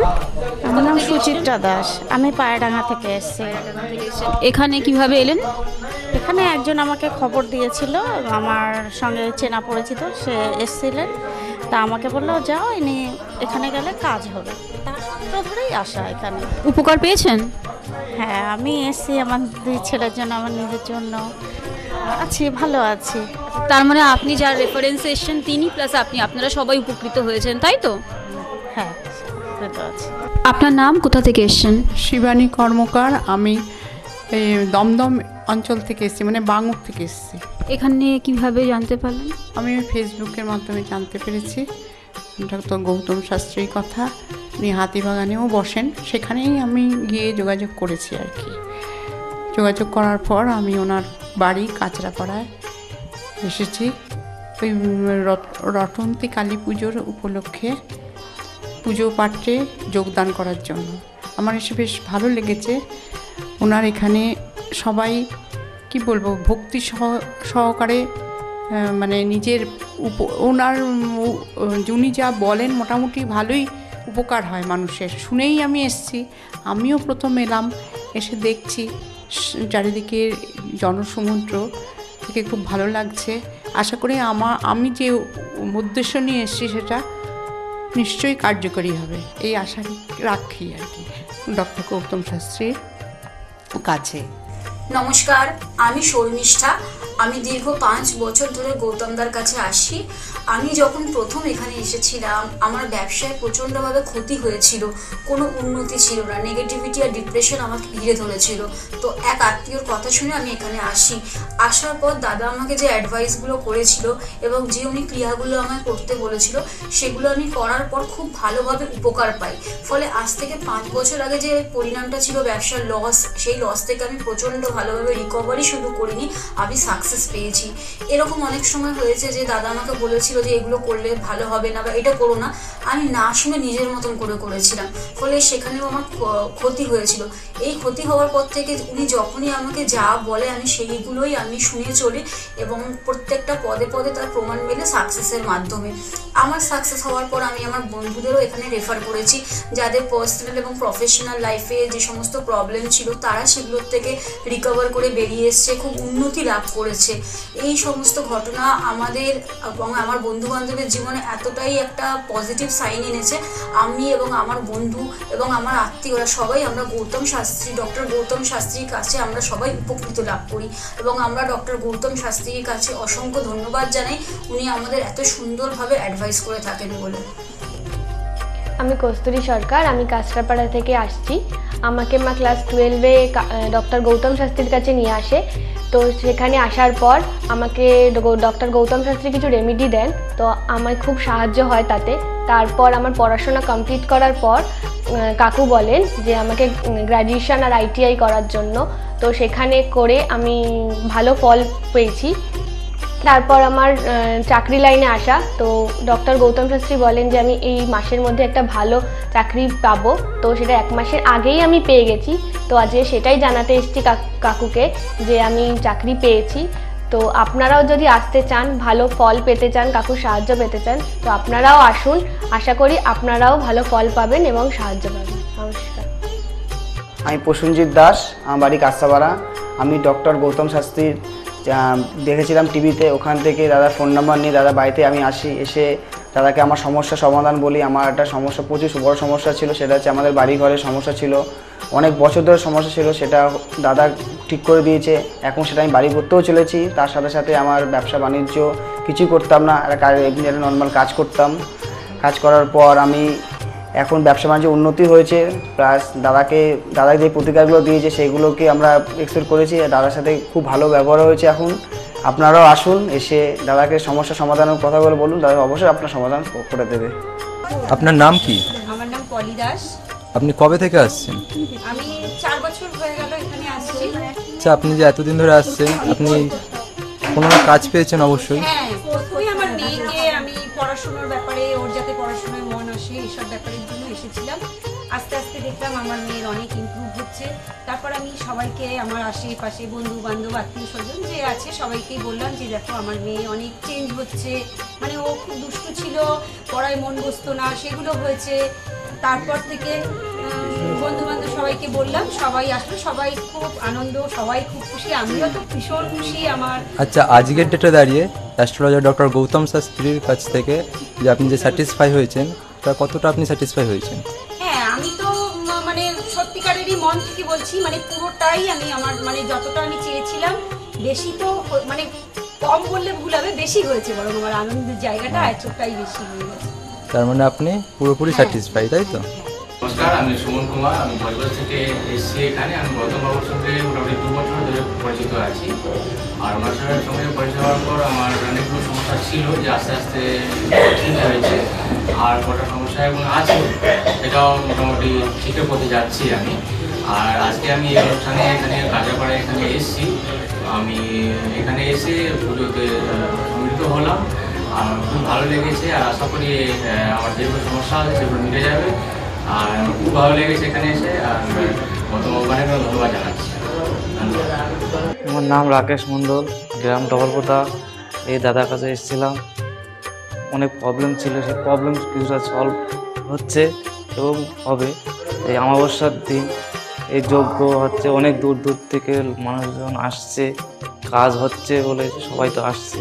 আমার নাম সুচিত্রা দাস, আমি পায়রাডাঙ্গা থেকে এসেছি। এখানে কিভাবে এলেন? এখানে একজন আমাকে খবর দিয়েছিল, আমার সঙ্গে চেনা পরিচিত, সে এসেছিলেন। তা আমাকে বললো যাও, ইনি এখানে গেলে কাজ হবে। তার সূত্র ধরেই আসা এখানে। উপকার পেয়েছেন? হ্যাঁ, আমি এসেছি আমার 2 ছেলের জন্য, আমার নিজের জন্য। আছি, ভালো আছি। তার মানে আপনি যার রেফারেন্সে এসেছেন তিনি প্লাস আপনি, আপনারা সবাই উপকৃত হয়েছেন, তাই তো? হ্যাঁ, ভালো আছি। আপনার নাম, কোথা থেকে এসেছেন? শিবানী কর্মকার। আমি এই দমদম অঞ্চল থেকে এসেছি, মানে বাঙুর থেকে এসেছি। এখানে কিভাবে জানতে পারলেন? আমি ফেসবুকের মাধ্যমে জানতে পেরেছি ডক্টর গৌতম শাস্ত্রীর কথা। উনি হাতিবাগানেও বসেন, সেখানেই আমি গিয়ে যোগাযোগ করেছি আর কি। যোগাযোগ করার পর আমি ওনার বাড়ি কাঁচরাপাড়ায় এসেছি ওই রটন্তী কালী পুজোর উপলক্ষে পুজো পাঠে যোগদান করার জন্য। আমার এসে বেশ ভালো লেগেছে। ওনার এখানে সবাই কি বলবো, ভক্তি সহকারে মানে নিজের ওনার উনি যা বলেন মোটামুটি ভালোই উপকার হয় মানুষের। শুনেই আমি এসেছি, আমিও প্রথম এলাম, এসে দেখছি চারিদিকে জনসমুদ্র থেকে খুব ভালো লাগছে। আশা করি আমি যে উদ্দেশ্য নিয়ে এসেছি সেটা নিশ্চয়ই কার্যকরী হবে, এই আশা রাখি আর কি ডক্টর গৌতম শাস্ত্রীর কাছে। নমস্কার, আমি শর্মিষ্ঠা। আমি দীর্ঘ 5 বছর ধরে গৌতমদার কাছে আসি। আমি যখন প্রথম এখানে এসেছিলাম আমার ব্যবসায় প্রচণ্ডভাবে ক্ষতি হয়েছিল, কোনো উন্নতি ছিল না, নেগেটিভিটি আর ডিপ্রেশন আমাকে ঘিরে ধরেছিল। তো এক আত্মীয়র কথা শুনে আমি এখানে আসি। আসার পর দাদা আমাকে যে অ্যাডভাইসগুলো করেছিল এবং যে উনি ক্রিয়াগুলো আমায় করতে বলেছিল সেগুলো আমি করার পর খুব ভালোভাবে উপকার পাই। ফলে আজ থেকে 5 বছর আগে যে পরিণামটা ছিল ব্যবসার লস, সেই লস থেকে আমি প্রচণ্ড ভালোভাবে রিকভারি শুধু করিনি, আমি সাকসেস পেয়েছি। এরকম অনেক সময় হয়েছে যে দাদা আমাকে বলেছিল যে এগুলো করলে ভালো হবে না বা এটা করো না, আমি না শুনে নিজের মতন করে করেছিলাম, ফলে সেখানেও আমার ক্ষতি হয়েছিল। এই ক্ষতি হওয়ার পর থেকে উনি যখনই আমাকে যা বলে আমি সেইগুলোই আমি শুনে চলি এবং প্রত্যেকটা পদে পদে তার প্রমাণ মেলে সাকসেসের মাধ্যমে। আমার সাকসেস হওয়ার পর আমি আমার বন্ধুদেরও এখানে রেফার করেছি, যাদের পার্সোনাল এবং প্রফেশনাল লাইফে যে সমস্ত প্রবলেম ছিল তারা সেগুলোর থেকে রিকভার করে বেরিয়ে এসছে, খুব উন্নতি লাভ করেছে। এই সমস্ত ঘটনা আমাদের এবং আমার বন্ধু বান্ধবের জীবনে এতটাই একটা পজিটিভ সাইন এনেছে, আমি এবং আমার বন্ধু এবং আমার আত্মীয়রা সবাই আমরা ডক্টর গৌতম শাস্ত্রীর কাছে আমরা সবাই উপকৃত লাভ করি এবং আমরা ডক্টর গৌতম শাস্ত্রীর কাছে অসংখ্য ধন্যবাদ জানাই, উনি আমাদের এত সুন্দরভাবে অ্যাডভাইস করে থাকেন বলে। আমি কস্তুরী সরকার, আমি কাঁচরাপাড়া থেকে আসছি। আমাকে মা ক্লাস 12-এ ডক্টর গৌতম শাস্ত্রীর কাছে নিয়ে আসে। তো সেখানে আসার পর আমাকে ডক্টর গৌতম শাস্ত্রী কিছু রেমেডি দেন, তো আমার খুব সাহায্য হয় তাতে। তারপর আমার পড়াশোনা কমপ্লিট করার পর কাকু বলেন যে আমাকে গ্র্যাজুয়েশন আর ITI করার জন্য। তো সেখানে করে আমি ভালো ফল পেয়েছি। তারপর আমার চাকরি লাইনে আসা, তো ডক্টর গৌতম শাস্ত্রী বলেন যে আমি এই মাসের মধ্যে একটা ভালো চাকরি পাবো, তো সেটা 1 মাসের আগেই আমি পেয়ে গেছি। তো আজকে সেটাই জানাতে এসেছি কাকুকে যে আমি চাকরি পেয়েছি। তো আপনারাও যদি আসতে চান, ভালো ফল পেতে চান, কাকুর সাহায্য পেতে চান, তো আপনারাও আসুন। আশা করি আপনারাও ভালো ফল পাবেন এবং সাহায্য পাবেন। নমস্কার। আমি প্রসেনজিৎ দাস, আমার বাড়ি কাঁচরাপাড়া। আমি ডক্টর গৌতম শাস্ত্রীর দেখেছিলাম টিভিতে, ওখান থেকে দাদার ফোন নাম্বার নিয়ে দাদা বাড়িতে আমি আসি। এসে দাদাকে আমার সমস্যা সমাধান বলি। আমার একটা সমস্যা, প্রচুর বড় সমস্যা ছিল, সেটা হচ্ছে আমাদের বাড়ি ঘরের সমস্যা ছিল, অনেক বছর ধরে সমস্যা ছিল, সেটা দাদা ঠিক করে দিয়েছে। এখন সেটা আমি বাড়ি করতেও চলেছি। তার সাথে সাথে আমার ব্যবসা বাণিজ্য কিছুই করতাম না, এমনি একটা নর্মাল কাজ করতাম। কাজ করার পর আমি এখন ব্যবসা বাণিজ্য উন্নতি হয়েছে, প্লাস দাদা যে প্রতিকারগুলো দিয়েছে সেগুলোকে আমরা এক্সপেক্ট করেছি। দাদার সাথে খুব ভালো ব্যবহার হয়েছে। এখন আপনারাও আসুন, এসে দাদাকে সমস্যা সমাধানের কথাগুলো বলুন, দাদা অবশ্যই আপনার সমাধান করে দেবে। আপনার নাম কি? আমার নাম পলি দাস। আপনি কবে থেকে আসছেন? আমি 4 বছর হয়ে গেল এখানে আসছি। আচ্ছা, আপনি যে এতদিন ধরে আসছেন, আপনি কোনো কাজ পেয়েছেন? অবশ্যই। হ্যাঁ, প্রথমে আমার মেয়েকে আমি পড়াশোনার ব্যাপারে, ওর যাতে পড়াশোনায় মন আসে এইসব ব্যাপারের জন্য এসেছিলাম। আস্তে আস্তে দেখলাম আমার মেয়ের অনেক ইমপ্রুভ হচ্ছে। তারপর আমি সবাইকে, আমার আশেপাশে বন্ধু বান্ধব আত্মীয় স্বজন যে আছে সবাইকেই বললাম যে দেখো আমার মেয়ে অনেক চেঞ্জ হচ্ছে, মানে ও খুব দুষ্টু ছিল, পড়ায় মন বসতো না, সেগুলো হয়েছে। তারপর থেকে বন্ধু বান্ধব সবাইকে বললাম, সবাই আসলো, সবাই খুব আনন্দ, সবাই খুব খুশি, আমিও তো ভীষণ খুশি। আমার আচ্ছা, আজকের ডেটে দাঁড়িয়ে অ্যাস্ট্রোলজার ডক্টর গৌতম শাস্ত্রীর কাছ থেকে যে আপনি যে স্যাটিসফাই হয়েছেন, তা কতটা আপনি স্যাটিসফাই হয়েছেন? হ্যাঁ, আমি তো মানে সত্যিকারেরই মন থেকে বলছি, মানে পুরোটাই আমি আমার মানে যতটা আমি চেয়েছিলাম বেশি তো মানে কম বললে ভুল হবে, বেশি হয়েছে, বরং আমার আনন্দের জায়গাটা এতটাই বেশি হয়ে গেছে। তার মানে আপনি পুরোপুরি স্যাটিসফাই, তাই তো? নমস্কার, আমি সুমন কুমার, আমি বজবজ থেকে এসেছি এখানে। আমি গৌতম বাবুর সঙ্গে মোটামুটি 2 বছর ধরে পরিচিত আছি। আর ওনার সঙ্গে পরিচয় হওয়ার পর আমার অনেকগুলো সমস্যা ছিল যে আস্তে আস্তে ঠিক হয়েছে, আর কটা সমস্যা এবং আছে সেটাও মোটামুটি ঠিকের পথে যাচ্ছি আমি। আর আজকে আমি এই অনুষ্ঠানে এখানে কাঁচরাপাড়ায় এখানে এসেছি। আমি এখানে এসে পুজোতে সম্মিলিত হলাম, আর খুব ভালো লেগেছে। আর আশা করি আমার যেগুলো সমস্যা আছে সেগুলো মিটে যাবে। আর খুব ভালো লেগেছে এখানে এসে। আর গতবারে ধন্যবাদ জানাচ্ছি। আমার নাম রাকেশ মণ্ডল, গ্রাম ডবলপোতা। এই দাদার কাছে এসেছিলাম, অনেক প্রবলেম ছিল, সেই প্রবলেম কিছুটা সলভ হচ্ছে এবং হবে। এই অমাবস্যার দিন এই যজ্ঞ হচ্ছে, অনেক দূর দূর থেকে মানুষজন আসছে, কাজ হচ্ছে বলে সবাই তো আসছে,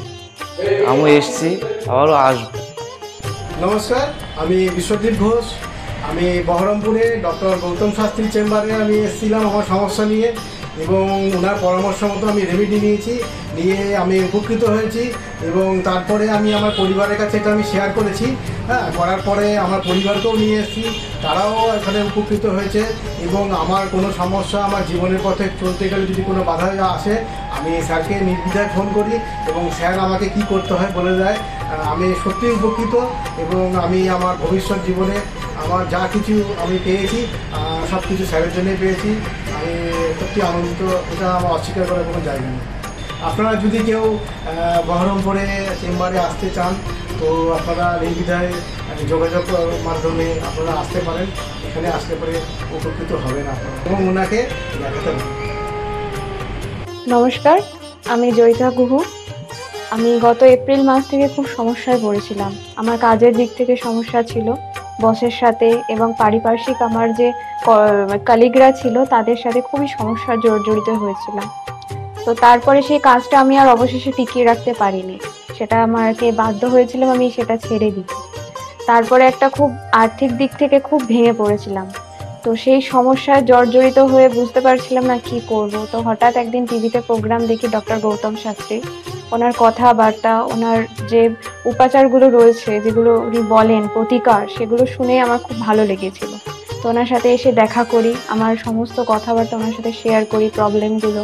আমিও এসছি, আবারও আসবো। নমস্কার, আমি বিশ্বজিৎ ঘোষ। আমি বহরমপুরে ডক্টর গৌতম শাস্ত্রী চেম্বারে আমি এসেছিলাম আমার সমস্যা নিয়ে, এবং ওনার পরামর্শ মতো আমি রেমেডি নিয়ে আমি উপকৃত হয়েছি। এবং তারপরে আমি আমার পরিবারের কাছে এটা আমি শেয়ার করেছি। করার পরে আমার পরিবারকেও নিয়ে এসেছি, তারাও এখানে উপকৃত হয়েছে। এবং আমার কোনো সমস্যা, আমার জীবনের পথে চলতে গেলে যদি কোনো বাধা আসে, আমি স্যারকে নির্দ্বিধায় ফোন করি এবং স্যার আমাকে কি করতে হয় বলে দেয়। আমি সত্যিই উপকৃত, এবং আমি আমার ভবিষ্যৎ জীবনে আমার যা কিছু আমি পেয়েছি সব কিছু স্যারের জন্যই পেয়েছি। আমি সত্যি আনন্দিত, এটা আমার অস্বীকার করার কোনো জায়গা নেই। আপনারা যদি কেউ বহরমপুরে চেম্বারে আসতে চান, তো আপনারা নির্দ্বিধায় যোগাযোগ মাধ্যমে আপনারা আসতে পারেন। এখানে আসলে পরে উপকৃত হবেন আপনারা, এবং ওনাকে দেখাতে পারেন। নমস্কার, আমি জয়িতা গুহু। আমি গত এপ্রিল মাস থেকে খুব সমস্যায় পড়েছিলাম। আমার কাজের দিক থেকে সমস্যা ছিল, বসের সাথে এবং পারিপার্শ্বিক আমার যে কলিগরা ছিল তাদের সাথে খুবই সমস্যার জড়িত হয়েছিলাম। তো তারপরে সেই কাজটা আমি আর অবশেষে টিকিয়ে রাখতে পারিনি, সেটা আমাকে বাধ্য হয়েছিলাম আমি সেটা ছেড়ে দিতে। তারপরে একটা খুব আর্থিক দিক থেকে খুব ভেঙে পড়েছিলাম। তো সেই সমস্যায় জর্জরিত হয়ে বুঝতে পারছিলাম না কি করব। তো হঠাৎ একদিন টিভিতে প্রোগ্রাম দেখি ডক্টর গৌতম শাস্ত্রী। ওনার কথাবার্তা, ওনার যে উপাচারগুলো রয়েছে, যেগুলো উনি বলেন প্রতিকার, সেগুলো শুনে আমার খুব ভালো লেগেছিল। তো ওনার সাথে এসে দেখা করি, আমার সমস্ত কথাবার্তা ওনার সাথে শেয়ার করি, প্রবলেমগুলো।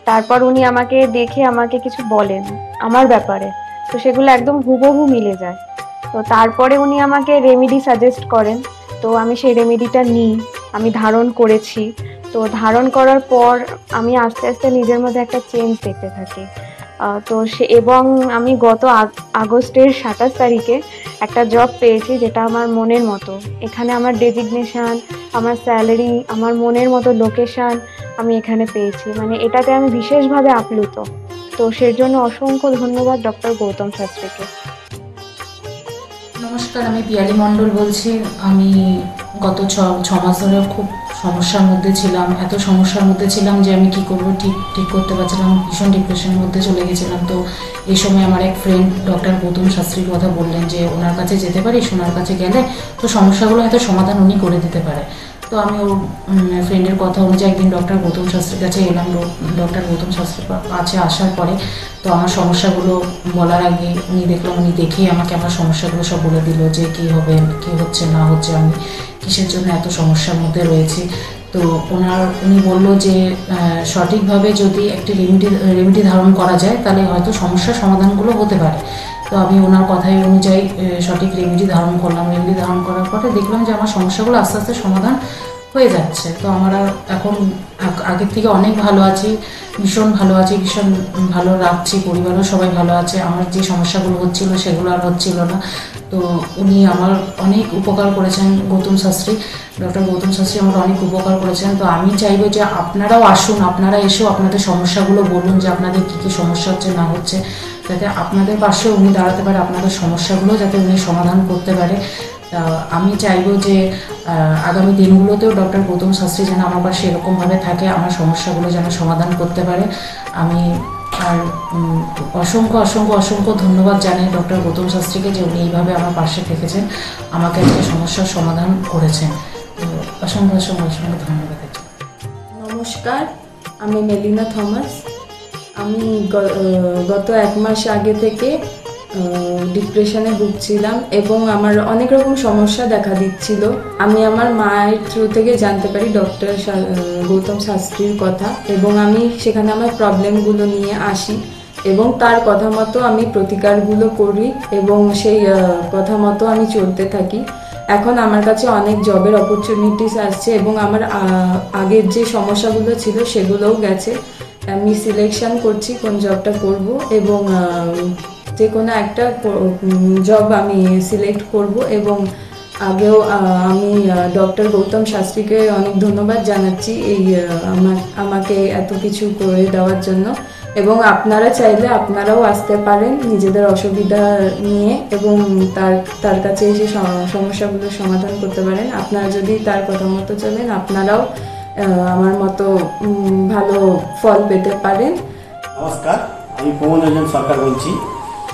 তারপর উনি আমাকে দেখে আমাকে কিছু বলেন আমার ব্যাপারে, তো সেগুলো একদম হুবহু মিলে যায়। তো তারপরে উনি আমাকে রেমেডি সাজেস্ট করেন। তো আমি সেই রেমেডিটা নিই, আমি ধারণ করেছি। তো ধারণ করার পর আমি আস্তে আস্তে নিজের মধ্যে একটা চেঞ্জ দেখতে থাকি। তো এবং আমি গত আগস্টের 27 তারিখে একটা জব পেয়েছি, যেটা আমার মনের মতো। এখানে আমার ডেজিগনেশন, আমার স্যালারি, আমার মনের মতো লোকেশন আমি এখানে পেয়েছি। মানে এটাতে আমি বিশেষভাবে আপ্লুত। তো সের জন্য অসংখ্য ধন্যবাদ ডক্টর গৌতম শাস্ত্রীকে। নমস্কার, আমি পিয়ালি মণ্ডল বলছি। আমি গত ছ মাস ধরে খুব সমস্যার মধ্যে ছিলাম, এত সমস্যার মধ্যে ছিলাম যে আমি কি করব ঠিক করতে পারছিলাম, ভীষণ ডিপ্রেশনের মধ্যে চলে গেছিলাম। তো এই সময় আমার এক ফ্রেন্ড ডক্টর গৌতম শাস্ত্রীর কথা বললেন যে ওনার কাছে যেতে পারিস, ওনার কাছে গেলে তো সমস্যাগুলো হয়তো সমাধান উনি করে দিতে পারে। তো আমি ওর ফ্রেন্ডের কথা অনুযায়ী একদিন ডক্টর গৌতম শাস্ত্রীর কাছে এলাম। ডক্টর গৌতম শাস্ত্রীর কাছে আসার পরে তো আমার সমস্যাগুলো বলার আগে উনি দেখেই আমাকে আমার সমস্যাগুলো সব বলে দিল যে কী হবে, কী হচ্ছে না হচ্ছে, আমি কিসের জন্য এত সমস্যার মধ্যে রয়েছি। তো উনি বলল যে সঠিকভাবে যদি একটি রেমেডি ধারণ করা যায় তাহলে হয়তো সমস্যার সমাধানগুলো হতে পারে। তো আমি ওনার কথাই অনুযায়ী সঠিক রেমেডি ধারণ করলাম। রেমেডি ধারণ করার পরে দেখলাম যে আমার সমস্যাগুলো আস্তে আস্তে সমাধান হয়ে যাচ্ছে। তো আমার এখন আগের থেকে অনেক ভালো আছি, ভীষণ ভালো আছি, ভীষণ ভালো রাখছি, পরিবারও সবাই ভালো আছে। আমার যে সমস্যাগুলো হচ্ছিল সেগুলো আর হচ্ছিল না। তো উনি আমার অনেক উপকার করেছেন, গৌতম শাস্ত্রী, ডক্টর গৌতম শাস্ত্রী আমার অনেক উপকার করেছেন। তো আমি চাইবো যে আপনারাও আসুন, আপনারা এসেও আপনাদের সমস্যাগুলো বলুন যে আপনাদের কী কী সমস্যা হচ্ছে না হচ্ছে, যাতে আপনাদের পাশে উনি দাঁড়াতে পারে, আপনাদের সমস্যাগুলো যাতে উনি সমাধান করতে পারে। আমি চাইবো যে আগামী দিনগুলোতেও ডক্টর গৌতম শাস্ত্রী যেন আমার পাশে এরকমভাবে থাকে, আমার সমস্যাগুলো যেন সমাধান করতে পারে। আমি আর অসংখ্য অসংখ্য অসংখ্য ধন্যবাদ জানাই ডক্টর গৌতম শাস্ত্রীকে যে উনি এইভাবে আমার পাশে থেকেছেন, আমাকে আজকে সমস্যার সমাধান করেছেন। তো অসংখ্য অসংখ্য অসংখ্য ধন্যবাদ। নমস্কার, আমি মেলিনা থমাস। আমি গত 1 মাস আগে থেকে ডিপ্রেশনে ভুগছিলাম এবং আমার অনেক রকম সমস্যা দেখা দিচ্ছিল। আমি আমার মায়ের থ্রু থেকে জানতে পারি ডক্টর গৌতম শাস্ত্রীর কথা এবং আমি সেখানে আমার প্রবলেমগুলো নিয়ে আসি এবং তার কথা মতো আমি প্রতিকারগুলো করি এবং সেই কথা মতো আমি চলতে থাকি। এখন আমার কাছে অনেক জবের অপরচুনিটিস আসছে এবং আমার আগের যে সমস্যাগুলো ছিল সেগুলোও গেছে। আমি সিলেকশন করছি কোন জবটা করব এবং যে কোনো একটা জব আমি সিলেক্ট করব এবং আগেও আমি ডক্টর গৌতম শাস্ত্রীকে অনেক ধন্যবাদ জানাচ্ছি এই আমাকে এত কিছু করে দেওয়ার জন্য। এবং আপনারা চাইলে আপনারাও আসতে পারেন নিজেদের অসুবিধা নিয়ে এবং তার কাছে এসে সমস্যাগুলোর সমাধান করতে পারেন। আপনারা যদি তার কথা মতো চলেন আপনারাও আমার মতো ভালো ফল পেতে পারেন। নমস্কার, আমি প্রমোদরঞ্জন সরকার বলছি।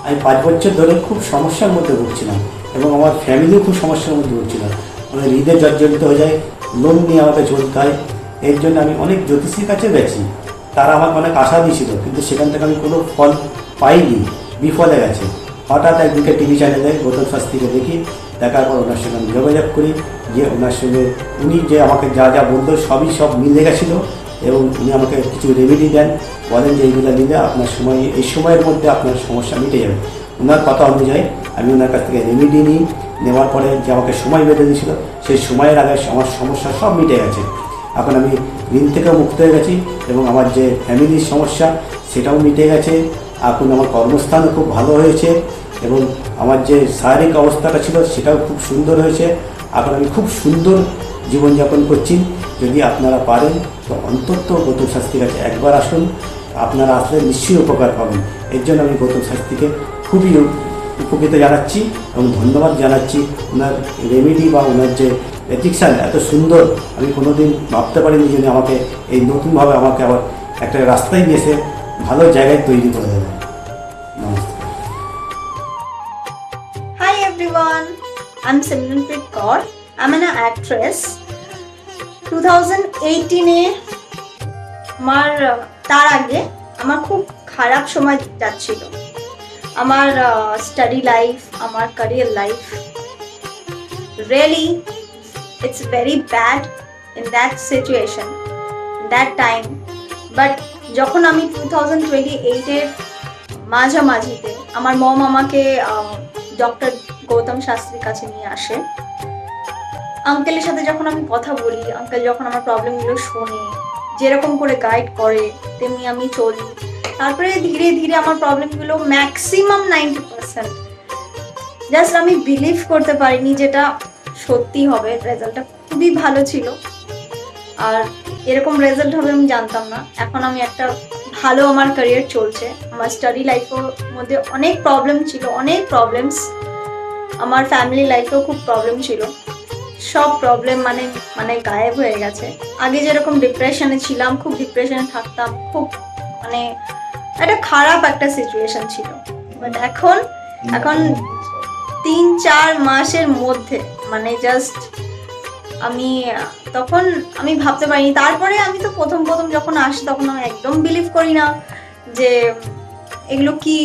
আমি 5 বছর ধরে খুব সমস্যার মধ্যে ভুগছিলাম এবং আমার ফ্যামিলিও খুব সমস্যার মধ্যে ভুগছিল। আমার হৃদয় জর্জরিত হয়ে যায়, লোন নিয়ে আমাকে চলতে হয়। এর জন্য আমি অনেক জ্যোতিষীর কাছে গেছি, তারা আমাকে অনেক আশা দিয়েছিল, কিন্তু সেখান থেকে আমি কোনো ফল পাইনি, বিফলে গেছে। হঠাৎ একদিকে টিভি চ্যানেলে গৌতম শাস্ত্রীকে দেখি, দেখার পর ওনার সঙ্গে আমি যোগাযোগ করি, যে ওনার সঙ্গে উনি যে আমাকে যা যা বলতো সব মিলে গেছিলো এবং উনি আমাকে কিছু রেমেডি দেন, বলেন যে এইগুলো নিলে আপনার এই সময়ের মধ্যে আপনার সমস্যা মিটে যাবে। ওনার কথা অনুযায়ী আমি ওনার কাছ থেকে রেমেডি নিই, নেওয়ার পরে যে আমাকে সময় বেঁধে দিয়েছিল সেই সময়ের আগে আমার সমস্যা সব মিটে গেছে। এখন আমি ঋণ থেকেও মুক্ত হয়ে গেছি এবং আমার যে ফ্যামিলির সমস্যা সেটাও মিটে গেছে। এখন আমার কর্মস্থানও খুব ভালো হয়েছে এবং আমার যে শারীরিক অবস্থাটা ছিল সেটাও খুব সুন্দর হয়েছে। এখন আমি খুব সুন্দর জীবনযাপন করছি। যদি আপনারা পারেন তো অন্তত গৌতম শাস্ত্রীর কাছে একবার আসুন, আপনারা আসলে নিশ্চয়ই উপকার পাবেন। এর জন্য আমি গৌতম শাস্ত্রীকে খুবই উপকৃত জানাচ্ছি এবং ধন্যবাদ জানাচ্ছি। ওনার রেমেডি বা ওনার যে এথিক্সান এত সুন্দর, আমি কোনোদিন ভাবতে পারিনি যে আমাকে এই নতুনভাবে আমাকে আবার একটা রাস্তায় নিয়ে এসে ভালো জায়গায় তৈরি করে দেবে। নমস্কার। Hi everyone, I'm Simranpreet Kaur. I'm an actress. 2018 তার আগে আমার খুব খারাপ সময় যাচ্ছিল। আমার স্টাডি লাইফ, আমার career life, really it's very bad in that situation, that time. But যখন আমি 2028 মাঝামাঝিতে আমার মম আমাকে ডক্টর গৌতম শাস্ত্রীর কাছে নিয়ে আসে। আঙ্কেলের সাথে যখন আমি কথা বলি, আঙ্কেল যখন আমার প্রবলেমগুলো শোনে, যেরকম করে গাইড করে তেমনি আমি চলি। তারপরে ধীরে ধীরে আমার প্রবলেমগুলো ম্যাক্সিমাম 90% জাস্ট আমি বিলিভ করতে পারিনি যেটা সত্যি হবে। রেজাল্টটা খুবই ভালো ছিল আর এরকম রেজাল্ট হবে আমি জানতাম না। এখন আমি একটা ভালো আমার ক্যারিয়ার চলছে। আমার স্টাডি লাইফের মধ্যে অনেক প্রবলেম ছিল, অনেক প্রবলেমস। আমার ফ্যামিলি লাইফেও খুব প্রবলেম ছিল, সব প্রবলেম মানে গায়েব হয়ে গেছে। আগে যেরকম ডিপ্রেশনে ছিলাম, খুব ডিপ্রেশনে থাকতাম, খুব একটা খারাপ একটা সিচুয়েশন ছিল। বাট এখন 3-4 মাসের মধ্যে জাস্ট তখন আমি ভাবতে পারিনি। তারপরে আমি তো প্রথম যখন আসি তখন আমি একদম বিলিভ করি না যে এগুলো কি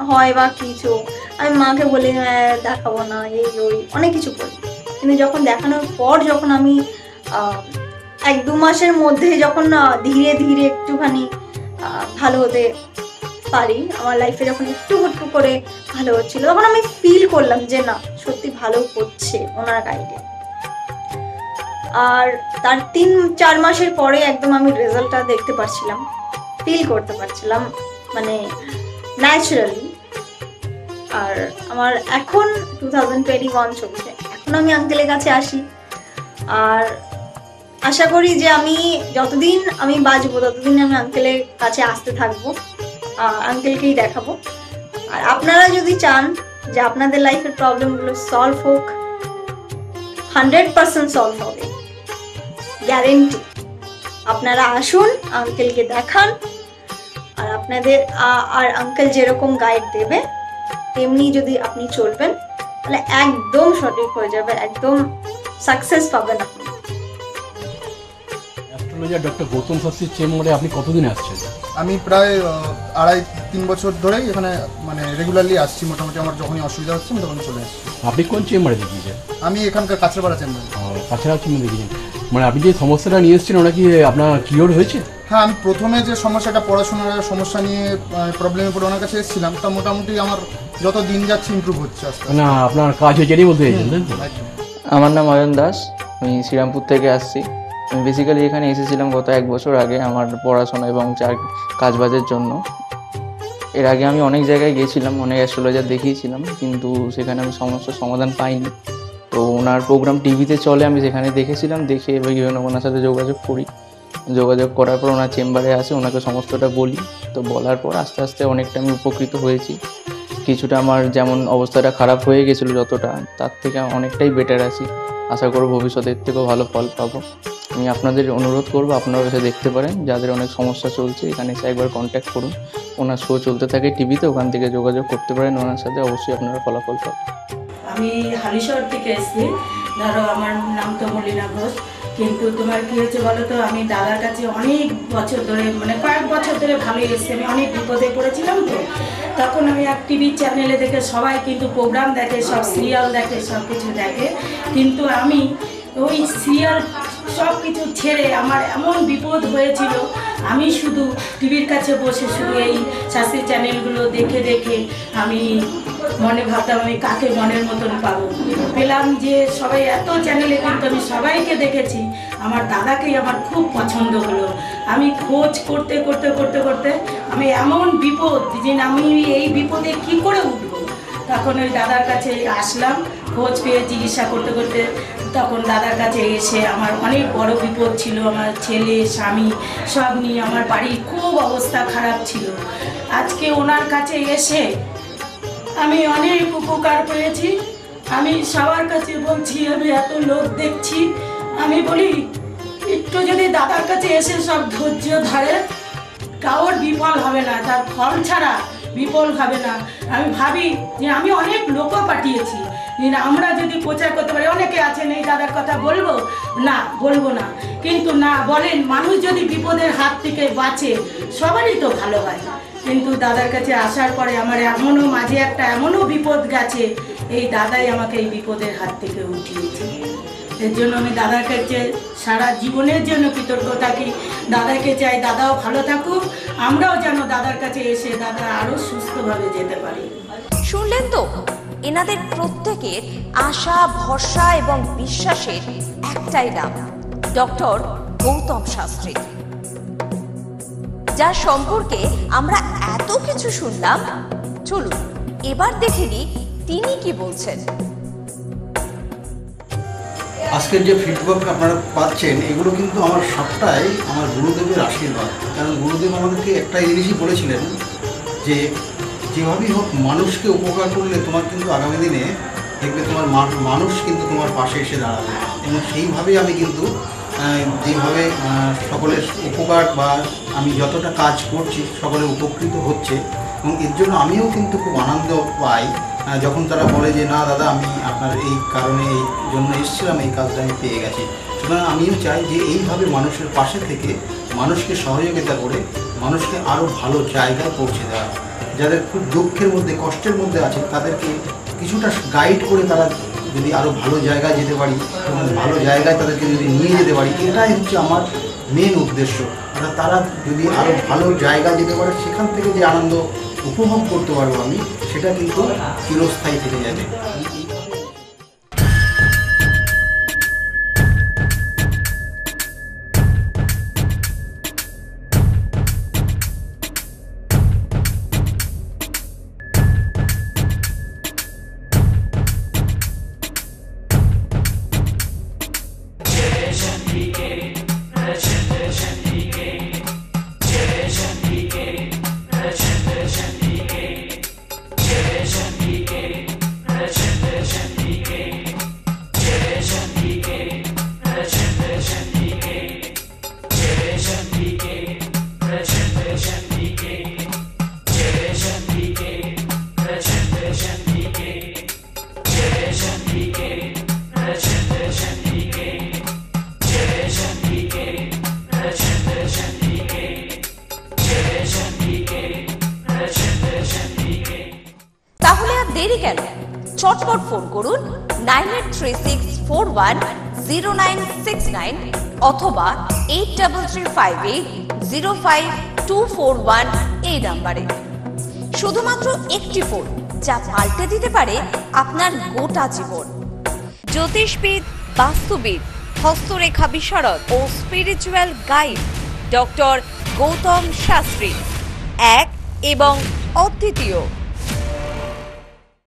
হয় বা কিছু। আমি মাকে বলি দেখাবো না, এই ওই অনেক কিছু বলি। কিন্তু যখন দেখানোর পর যখন আমি 1-2 মাসের মধ্যে যখন ধীরে ধীরে একটুখানি ভালো হতে পারি, আমার লাইফে যখন একটু করে ভালো হচ্ছিল, তখন আমি ফিল করলাম যে না সত্যি ভালো হচ্ছে ওনার গাইডে। আর তার 3-4 মাসের পরে একদম আমি রেজাল্টটা দেখতে পারছিলাম, ফিল করতে পারছিলাম ন্যাচারালি। আর আমার এখন 2021 চলছে, এখন আমি আঙ্কেলের কাছে আসি আর আশা করি যে আমি যতদিন আমি বাঁচবো ততদিন আমি আঙ্কেলের কাছে আসতে থাকবো, আঙ্কেলকেই দেখাবো। আর আপনারা যদি চান যে আপনাদের লাইফের প্রবলেমগুলো সলভ হোক, 100% সলভ হবে, গ্যারেন্টি। আপনারা আসুন, আঙ্কেলকে দেখান, আর আর আঙ্কেল যেরকম গাইড দেবে তেমনি যদি আপনি চলবেন তাহলে একদম সঠিক হয়ে যাবে, একদম সাকসেস পাবেন আপনি। অ্যাস্ট্রোলজার ডক্টর গৌতম শাস্ত্রীর চেম্বারে আপনি কতদিন আসছেন? আমি প্রায় 2.5-3 বছর ধরেই এখানে মানে রেগুলারলি আসছি। মোটামুটি আমার যখনই অসুবিধা হচ্ছে আমি তখন চলে আসছি। আপনি কোন চেম্বারে দেখিয়েছেন? আমি এখানকার কাছড়াপাড়া চেম্বারে। কাছাড়া চেম্বারে দেখিয়েছেন, মানে আপনি যে সমস্যাটা নিয়ে এসেছেন ওটা কি আপনার কিওর হয়েছে? হ্যাঁ, আমি প্রথমে যে সমস্যাটা পড়াশোনার সমস্যা নিয়ে প্রবলেমে পড়ে ওনার কাছে এসেছিলাম, তা মোটামুটি আমার যত দিন যাচ্ছে ইমপ্রুভ হচ্ছে আস্তে আস্তে। না আপনার কাজ হয়েছে এটাই বলতে চাইছেন? আমার নাম অয়ন দাস, আমি শ্রীরামপুর থেকে আসছি। আমি বেসিক্যালি এখানে এসেছিলাম গত 1 বছর আগে আমার পড়াশোনা এবং কাজবাজের জন্য। এর আগে আমি অনেক জায়গায় গিয়েছিলাম, অনেক অ্যাস্ট্রোলজার দেখিয়েছিলাম, কিন্তু সেখানে আমি সমস্যার সমাধান পাইনি। তো ওনার প্রোগ্রাম টিভিতে চলে, আমি সেখানে দেখেছিলাম, দেখে এবার ওনার সাথে যোগাযোগ করি। যোগাযোগ করার পর ওনার চেম্বারে আসে, ওনাকে সমস্তটা বলি। তো বলার পর আস্তে আস্তে অনেকটা আমি উপকৃত হয়েছি। কিছুটা আমার যেমন অবস্থাটা খারাপ হয়ে গেছিলো যতটা, তার থেকে অনেকটাই বেটার আছি। আশা করব ভবিষ্যতের থেকেও ভালো ফল পাবো। আমি আপনাদের অনুরোধ করবো আপনারা এসে দেখতে পারেন, যাদের অনেক সমস্যা চলছে এখানে এসে একবার কন্ট্যাক্ট করুন। ওনার শো চলতে থাকে টিভিতে, ওখান থেকে যোগাযোগ করতে পারেন ওনার সাথে, অবশ্যই আপনারা ফলাফল পাবেন। আমি হালিশহর থেকে এসেছি। ধরো আমার নাম তো মলিনা ঘোষ, কিন্তু তোমার কী হয়েছে বলো তো, আমি দাদার কাছে অনেক বছর ধরে মানে কয়েক বছর ধরে ভালোই এসেছি। আমি অনেক বিপদে পড়েছিলাম, তো তখন আমি এক টিভি চ্যানেলে দেখে সবাই কিন্তু প্রোগ্রাম দেখে, সব সিরিয়াল দেখে, সব কিছু দেখে, কিন্তু আমি ওই সিরিয়াল সব কিছু ছেড়ে আমার এমন বিপদ হয়েছিল, আমি শুধু টিভির কাছে বসে শুধু এই শাস্ত্রীয় চ্যানেলগুলো দেখে দেখে আমি মনে ভাবতাম আমি কাকে মনের মতন পাবো। পেলাম যে সবাই এত চ্যানেলে, কিন্তু আমি সবাইকে দেখেছি, আমার দাদাকেই আমার খুব পছন্দ হলো। আমি খোঁজ করতে করতে করতে করতে আমি এমন বিপদ যে আমি এই বিপদে কি করে উঠবো, তখন ওই দাদার কাছে আসলাম। খোঁজ পেয়ে চিকিৎসা করতে করতে তখন দাদার কাছে এসে আমার অনেক বড় বিপদ ছিল, আমার ছেলে স্বামী সব নিয়ে আমার বাড়ির খুব অবস্থা খারাপ ছিল। আজকে ওনার কাছে এসে আমি অনেক উপকার পেয়েছি। আমি সবার কাছে বলছি, আমি এত লোক দেখছি, আমি বলি একটু যদি দাদার কাছে এসে সব ধৈর্য ধরে, কারোর বিফল হবে না, তার ফল ছাড়া বিফল হবে না। আমি ভাবি যে আমি অনেক লোকও পাঠিয়েছি, আমরা যদি প্রচার করতে পারি, অনেকে আছেন এই দাদার কথা বলবো না, বলবো না, কিন্তু না বলেন, মানুষ যদি বিপদের হাত থেকে বাঁচে সবারই তো ভালো হয়। কিন্তু দাদার কাছে আসার পরে আমার এমনও মাঝে একটা এমনও বিপদ গেছে, এই দাদাই আমাকে এই বিপদের হাত থেকে উঠিয়েছে। এর জন্য আমি দাদার কাছে সারা জীবনের জন্য কৃতজ্ঞ থাকি। দাদাকে চাই দাদাও ভালো থাকুক, আমরাও যেন দাদার কাছে এসে দাদা আরও সুস্থভাবে যেতে পারি। শুনলেন তো, এনাদের প্রত্যেকের আশা, ভরসা এবং বিশ্বাসের একটাই নাম, ডক্টর গৌতম শাস্ত্রী, যার সম্পর্কে আমরা এত কিছু শুনলাম। চলুন এবার দেখে নিই তিনি কি বলছেন। আজকের যে ফিডব্যাক আপনারা পাচ্ছেন, এগুলো কিন্তু আমার সবটাই আমার গুরুদেবের আশীর্বাদ। কারণ গুরুদেব আমাদেরকে একটা জিনিসই বলেছিলেন যে যেভাবেই হোক মানুষকে উপকার করলে তোমার কিন্তু আগামী দিনে দেখবে তোমার মানুষ কিন্তু তোমার পাশে এসে দাঁড়াবে। এবং সেইভাবেই আমি কিন্তু যেভাবে সকলের উপকার বা আমি যতটা কাজ করছি সকলে উপকৃত হচ্ছে, এবং এর জন্য আমিও কিন্তু খুব আনন্দ পাই যখন তারা বলে যে না দাদা, আমি আপনার এই কারণে এই জন্য এসেছিলাম, এই কাজটা আমি পেয়ে গেছি। সুতরাং আমিও চাই যে এইভাবে মানুষের পাশে থেকে মানুষকে সহযোগিতা করে মানুষকে আরও ভালো জায়গায় পৌঁছে দেওয়া। যাদের খুব দুঃখের মধ্যে, কষ্টের মধ্যে আছে, তাদেরকে কিছুটা গাইড করে তারা যদি আরও ভালো জায়গায় যেতে পারি এবং ভালো জায়গায় তাদেরকে যদি নিয়ে যেতে পারি, এটাই হচ্ছে আমার মেন উদ্দেশ্য। অর্থাৎ তারা যদি আরও ভালো জায়গায় যেতে পারে, সেখান থেকে যে আনন্দ উপভোগ করতে পারবো আমি, সেটা কিন্তু চিরস্থায়ী থেকে যাবে। চটপট ফোন করুন 9836410969 অথবা 8335805241 এই নম্বরে। শুধুমাত্র একটি ফোন যা পাল্টে দিতে পারে আপনার গোটা জীবন। জ্যোতিষবিদ, বাস্তুবিদ, হস্তরেখা বিশারদ ও spiritual guide doctor Gautam Shastri, এক এবং অদ্বিতীয়।